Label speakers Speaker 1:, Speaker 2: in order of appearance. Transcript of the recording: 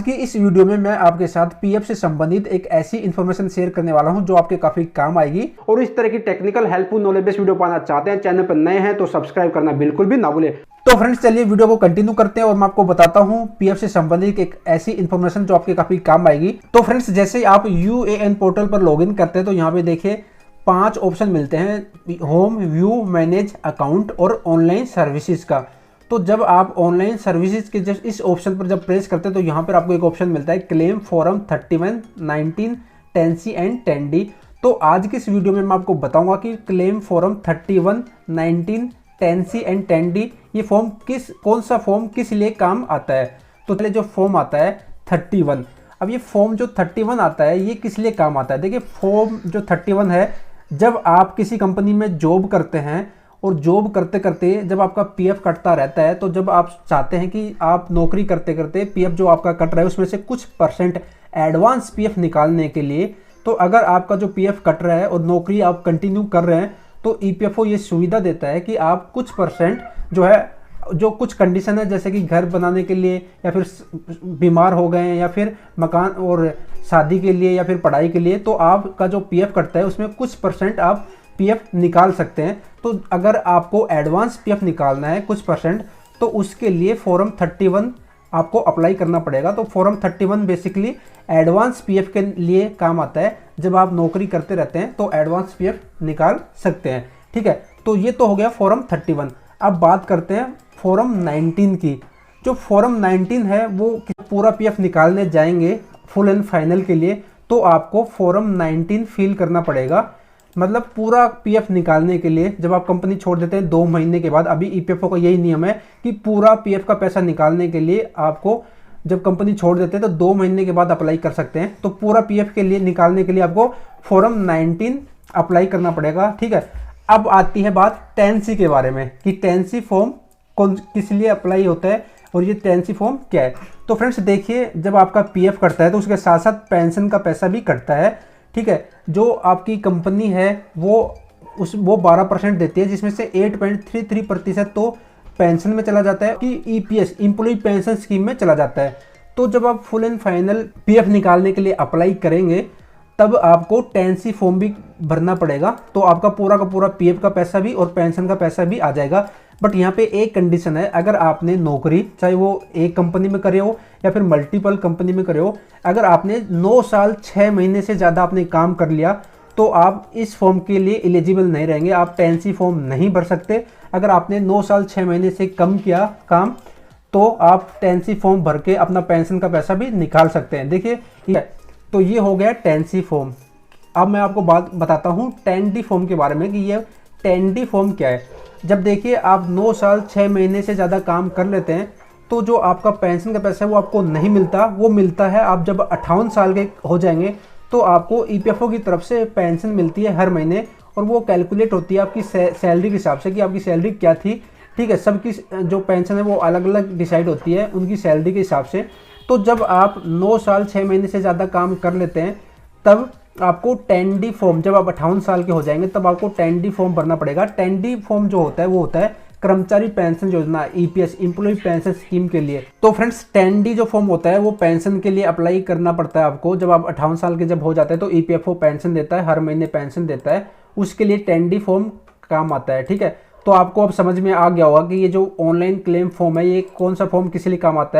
Speaker 1: की इस वीडियो में मैं आपके साथ पीएफ से संबंधित एक ऐसी इन्फॉर्मेशन शेयर करने वाला हूं जो आपके काफी काम आएगी। और इस तरह की technical helpful knowledge based video पाना चाहते हैं, चैनल पर नए हैं तो सब्सक्राइब करना बिल्कुल भी ना भूलें। तो फ्रेंड्स चलिए वीडियो को कंटिन्यू करते हैं और मैं आपको बताता हूं पीएफ से संबंधित एक ऐसी इन्फॉर्मेशन जो आपके काफी काम आएगी। तो फ्रेंड्स जैसे आप यूएएन पोर्टल पर लॉगिन करते हैं तो यहाँ पे देखिए 5 ऑप्शन मिलते हैं, होम, व्यू, मैनेज, अकाउंट और ऑनलाइन सर्विसेज का। तो जब आप ऑनलाइन सर्विसेज के जब इस ऑप्शन पर जब प्रेस करते हैं तो यहाँ पर आपको एक ऑप्शन मिलता है claim form 31, 19, 10C and 10D। तो आज की इस वीडियो में मैं आपको बताऊंगा कि claim form 31, 19, 10C and 10D ये फॉर्म कौन सा फॉर्म किस लिए काम आता है। तो पहले जो फॉर्म आता है 31, अब ये फॉर्म जो 31 आता है ये किस लिए काम आता है। देखिए फॉर्म जो 31 है, जब आप किसी कंपनी में जॉब करते हैं और जॉब करते करते जब आपका पीएफ कटता रहता है, तो जब आप चाहते हैं कि आप नौकरी करते करते पीएफ जो आपका कट रहा है उसमें से कुछ परसेंट एडवांस पीएफ निकालने के लिए, तो अगर आपका जो पीएफ कट रहा है और नौकरी आप कंटिन्यू कर रहे हैं तो ईपीएफओ ये सुविधा देता है कि आप कुछ परसेंट जो है, जो कुछ कंडीशन है जैसे कि घर बनाने के लिए या फिर बीमार हो गए या फिर मकान और शादी के लिए या फिर पढ़ाई के लिए, तो आपका जो पीएफ कटता है उसमें कुछ परसेंट आप पीएफ निकाल सकते हैं। तो अगर आपको एडवांस पीएफ निकालना है कुछ परसेंट तो उसके लिए फॉर्म 31 आपको अप्लाई करना पड़ेगा। तो फॉर्म 31 बेसिकली एडवांस पीएफ के लिए काम आता है। जब आप नौकरी करते रहते हैं तो एडवांस पीएफ निकाल सकते हैं, ठीक है। तो ये तो हो गया फॉर्म 31। अब बात करते हैं फॉर्म 19 की। जो फॉर्म 19 है वो पूरा पीएफ निकालने जाएंगे फुल एंड फाइनल के लिए, तो आपको फॉर्म 19 फिल करना पड़ेगा। मतलब पूरा पीएफ निकालने के लिए जब आप कंपनी छोड़ देते हैं 2 महीने के बाद, अभी ईपीएफओ का यही नियम है कि पूरा पीएफ का पैसा निकालने के लिए आपको जब कंपनी छोड़ देते हैं तो 2 महीने के बाद अप्लाई कर सकते हैं। तो पूरा पीएफ के लिए निकालने के लिए आपको फॉर्म 19 अप्लाई करना पड़ेगा, ठीक है। अब आती है बात 10C के बारे में कि 10C फॉर्म किस लिए अप्लाई होता है और ये 10C फॉर्म क्या है। तो फ्रेंड्स देखिए, जब आपका पीएफ कटता है तो उसके साथ साथ पेंशन का पैसा भी कटता है, ठीक है। जो आपकी कंपनी है वो 12% देती है, जिसमें से 8.33% तो पेंशन में चला जाता है कि ईपीएस एम्प्लॉय पेंशन स्कीम में चला जाता है। तो जब आप फुल एंड फाइनल पीएफ निकालने के लिए अप्लाई करेंगे तब आपको 10C फॉर्म भी भरना पड़ेगा। तो आपका पूरा का पूरा पीएफ का पैसा भी और पेंशन का पैसा भी आ जाएगा। बट यहाँ पे एक कंडीशन है, अगर आपने नौकरी चाहे वो एक कंपनी में करे हो या फिर मल्टीपल कंपनी में करे हो, अगर आपने 9 साल 6 महीने से ज़्यादा आपने काम कर लिया तो आप इस फॉर्म के लिए एलिजिबल नहीं रहेंगे, आप 10C फॉर्म नहीं भर सकते। अगर आपने 9 साल 6 महीने से कम किया काम तो आप 10C फॉर्म भर के अपना पेंशन का पैसा भी निकाल सकते हैं। देखिए तो ये हो गया 10C फॉर्म। अब मैं आपको बात बताता हूँ 10D फॉर्म के बारे में कि ये 10D फॉर्म क्या है। जब देखिए आप 9 साल 6 महीने से ज़्यादा काम कर लेते हैं तो जो आपका पेंशन का पैसा है वो आपको नहीं मिलता, वो मिलता है आप जब 58 साल के हो जाएंगे तो आपको ईपीएफओ की तरफ से पेंशन मिलती है हर महीने, और वो कैलकुलेट होती है आपकी सैलरी के हिसाब से कि आपकी सैलरी क्या थी, ठीक है। सबकी जो पेंशन है वो अलग अलग डिसाइड होती है उनकी सैलरी के हिसाब से। तो जब आप 9 साल 6 महीने से ज़्यादा काम कर लेते हैं तब आपको 10D फॉर्म, जब आप 58 साल के हो जाएंगे तब आपको 10D फॉर्म भरना पड़ेगा। 10D फॉर्म जो होता है वो होता है कर्मचारी पेंशन योजना, ईपीएस एम्प्लॉय पेंशन स्कीम के लिए। तो फ्रेंड्स 10D जो फॉर्म होता है वो पेंशन के लिए अप्लाई करना पड़ता है आपको। जब आप 58 साल के जब हो जाते हैं तो ईपीएफओ पेंशन देता है, हर महीने पेंशन देता है, उसके लिए 10D फॉर्म काम आता है, ठीक है। तो आपको अब समझ में आ गया होगा कि ये जो ऑनलाइन क्लेम फॉर्म है ये कौन सा फॉर्म किस लिए काम आता है।